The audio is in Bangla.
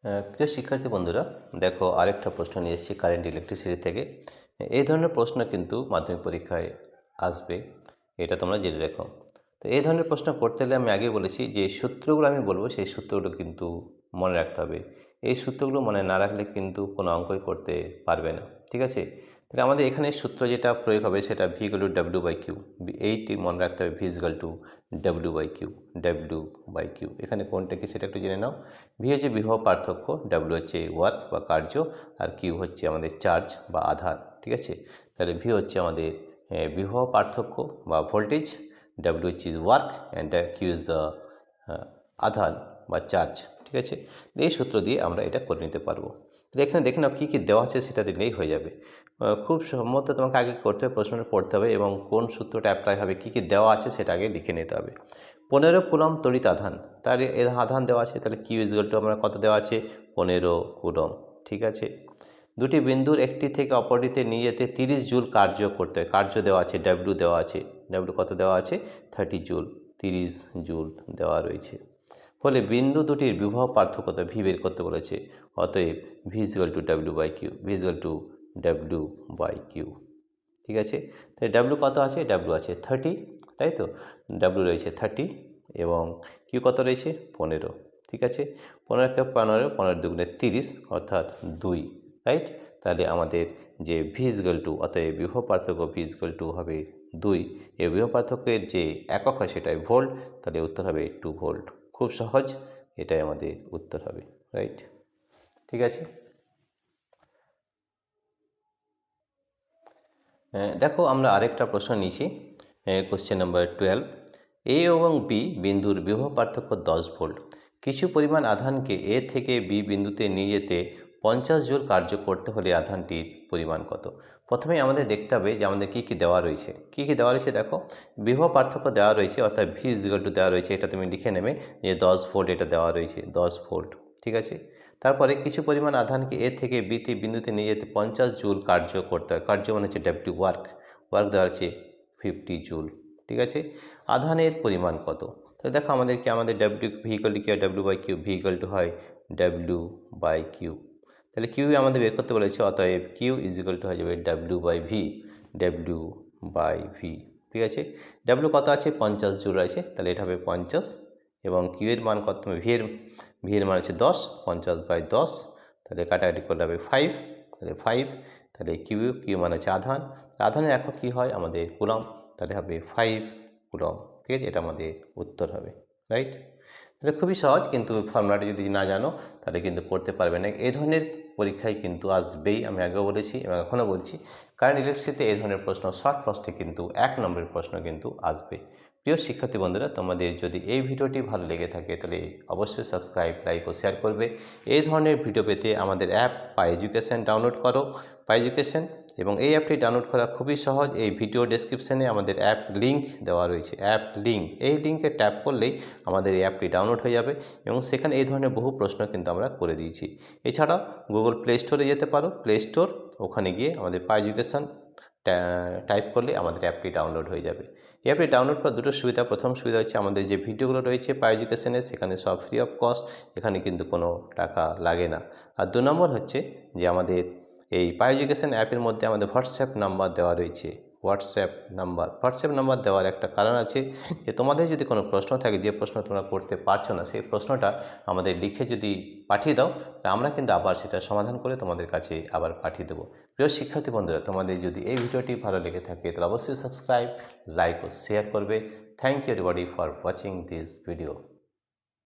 প্রিয় শিক্ষার্থী বন্ধুরা, দেখো আরেকটা প্রশ্ন নিয়ে এসেছি কারেন্ট ইলেকট্রিসিটি থেকে। এই ধরনের প্রশ্ন কিন্তু মাধ্যমিক পরীক্ষায় আসবে, এটা তোমরা জেনে রেখো। তো এই ধরনের প্রশ্ন করতে হলে আমি আগেই বলেছি যে সূত্রগুলো আমি বলবো, সেই সূত্রগুলো কিন্তু মনে রাখতে হবে। এই সূত্রগুলো মনে না রাখলে কিন্তু কোনো অঙ্কই করতে পারবে না, ঠিক আছে? তাহলে আমাদের এখানে সূত্র যেটা প্রয়োগ হবে সেটা V equal to W by Q. এইটি মনে রাখতে হবে, V equal to W by Q. W by Q এখানে কোনটা কি সেটা একটু জেনে নাও। ভি হচ্ছে বিভব পার্থক্য, ডাব্লিউ হচ্ছে ওয়ার্ক বা কার্য, আর কিউ হচ্ছে আমাদের চার্জ বা আধান, ঠিক আছে? তাহলে ভি হচ্ছে আমাদের বিভব পার্থক্য বা ভোল্টেজ, ডাব্লিউ হচ্ছে work and Q is the আধান বা চার্জ, ঠিক আছে? এই সূত্র দিয়ে আমরা এটা করে নিতে পারবো। তো এখানে দেখে নাও কী কী দেওয়া আছে, সেটা দিলেই হয়ে যাবে। খুব সম্ভবত তোমাকে আগে করতে হবে, প্রশ্নটা পড়তে হবে এবং কোন সূত্রটা অ্যাপ্লাই হবে, কী কী দেওয়া আছে সেটা আগে লিখে নিতে হবে। 15 কুলম্ব তড়িৎ আধান, তার এর আধান দেওয়া আছে, তাহলে কিউ ইকুয়াল টু আমরা কত দেওয়া আছে, 15 কুলম্ব, ঠিক আছে? দুটি বিন্দুর একটি থেকে অপরটিতে নিয়ে যেতে 30 জুল কার্য করতে হয়, কার্য দেওয়া আছে, ডাব্লিউ দেওয়া আছে, ডাব্লিউ কত দেওয়া আছে, 30 জুল, 30 জুল দেওয়া রয়েছে। ফলে বিন্দু দুটির বিভব পার্থক্য ভি বের করতে বলেছে, অতএব V equal to W by Q, V equal to W by Q, ঠিক আছে? তাই ডাব্লিউ কত আছে, ডাব্লিউ আছে 30, তাই তো? ডাব্লিউ রয়েছে 30 এবং কিউ কত রয়েছে 15, ঠিক আছে? 15কে 15, 15 দুগুণে 30 অর্থাৎ 2, রাইট? তাহলে আমাদের যে ভি ইকুয়াল টু, অতএব বিভব পার্থক্য ভি ইকুয়াল টু হবে 2। এই বিভব পার্থক্যের যে একক হয় সেটাই ভোল্ট, তাহলে উত্তর হবে 2 ভোল্ট। খুব সহজ, এটাই আমাদের উত্তর হবে, রাইট? ঠিক আছে। দেখো আমরা আরেকটা প্রশ্ন নিয়েছি, কোশ্চেন নাম্বার 12। এ এবং বি বিন্দুর বিভব পার্থক্য 10 ভোল্ট। কিছু পরিমাণ আধানকে এ থেকে বি বিন্দুতে নিয়ে যেতে 50 জুল কার্য করতে হলে আধানটির পরিমাণ কত? প্রথমেই আমাদের দেখতে হবে যে আমাদের কী কী দেওয়া রয়েছে। কী কী দেওয়া রয়েছে দেখো, বিভব পার্থক্য দেওয়া রয়েছে, অর্থাৎ ভি ইকুয়াল টু দেওয়া রয়েছে, এটা তুমি লিখে নেবে যে 10 ভোল্ট, এটা দেওয়া রয়েছে 10 ভোল্ট, ঠিক আছে? তারপরে কিছু পরিমাণ আধানকে এ থেকে বিতে বিন্দুতে নিয়ে যেতে 50 জুল কার্য করতে হয়, কার্য মানে হচ্ছে ডাব্লিউ ওয়ার্ক, ওয়ার্ক দেওয়া আছে 50 জুল, ঠিক আছে? আধানের পরিমাণ কত? তাহলে দেখো আমাদেরকে আমাদের ডাব্লিউ ভি ইকুয়াল টু কি হয়, W by Q, V equal to হয় ডাব্লিউ বাই কিউ। তাহলে কিউ আমাদের বের করতে বলেছে, অতএব কিউ ইজ ইকুয়াল টু হয়ে যাবে W by V, W by V, ঠিক আছে? ডাব্লিউ কত আছে, 50 জুল আছে, তাহলে এটা হবে 50 এবং কিউ এর মান কত, ভি এর মান হচ্ছে 10, 50/10, তাহলে কাটাকাটি করলে হবে 5, তাহলে 5, তাহলে কিউ মানে হচ্ছে আধান, আধানের একক কী হয় আমাদের কুলম্ব, তাহলে হবে 5 কুলম্ব, ঠিক আছে? এটা আমাদের উত্তর হবে, রাইট? তাহলে খুবই সহজ, কিন্তু ফর্মুলাটা যদি না জানো তাহলে কিন্তু করতে পারবে না। এই ধরনের পরীক্ষায় কিন্তু আসবেই, আমি আগেও বলেছি এবং এখনও বলছি, কারণ ইলেকট্রিসিটিতে এই ধরনের প্রশ্ন, শর্ট প্রশ্নে কিন্তু 1 নম্বরের প্রশ্ন কিন্তু আসবে। প্রিয় শিক্ষার্থী বন্ধুরা, তোমাদের যদি এই ভিডিওটি ভালো লেগে থাকে তাহলে অবশ্যই সাবস্ক্রাইব, লাইক ও শেয়ার করবে। এই ধরনের ভিডিও পেতে আমাদের অ্যাপ পাই এডুকেশন ডাউনলোড করো, পাই এডুকেশন, এবং এই অ্যাপটি ডাউনলোড করা খুবই সহজ। এই ভিডিও ডেসক্রিপশানে আমাদের অ্যাপ লিঙ্ক দেওয়া রয়েছে, অ্যাপ লিঙ্ক, এই লিঙ্কে ট্যাপ করলেই আমাদের এই অ্যাপটি ডাউনলোড হয়ে যাবে এবং সেখানে এই ধরনের বহু প্রশ্ন কিন্তু আমরা করে দিয়েছি। এছাড়াও গুগল প্লে স্টোরে যেতে পারো, প্লে স্টোর, ওখানে গিয়ে আমাদের পাই এডুকেশন টাইপ করলে আমাদের অ্যাপটি ডাউনলোড হয়ে যাবে। এই অ্যাপটি ডাউনলোড করার দুটো সুবিধা, প্রথম সুবিধা হচ্ছে আমাদের যে ভিডিওগুলো রয়েছে পাই এডুকেশনের, সেখানে সব ফ্রি অফ কস্ট, এখানে কিন্তু কোনো টাকা লাগে না। আর 2 নম্বর হচ্ছে যে আমাদের এই পাই এডুকেশন অ্যাপের মধ্যে আমাদের হোয়াটসঅ্যাপ নাম্বার দেওয়া রয়েছে। হোয়াটসঅ্যাপ নাম্বার দেওয়ার একটা কারণ আছে, যে তোমাদের যদি কোনো প্রশ্ন থাকে, যে প্রশ্ন তোমরা করতে পারছো না, সেই প্রশ্নটা আমাদের লিখে যদি পাঠিয়ে দাও, আমরা কিন্তু আবার সেটা সমাধান করে তোমাদের কাছে আবার পাঠিয়ে দেবো। প্রিয় শিক্ষার্থী বন্ধুরা, তোমাদের যদি এই ভিডিওটি ভালো লেগে থাকে তাহলে অবশ্যই সাবস্ক্রাইব, লাইক ও শেয়ার করবে। Thank you everybody for watching this video.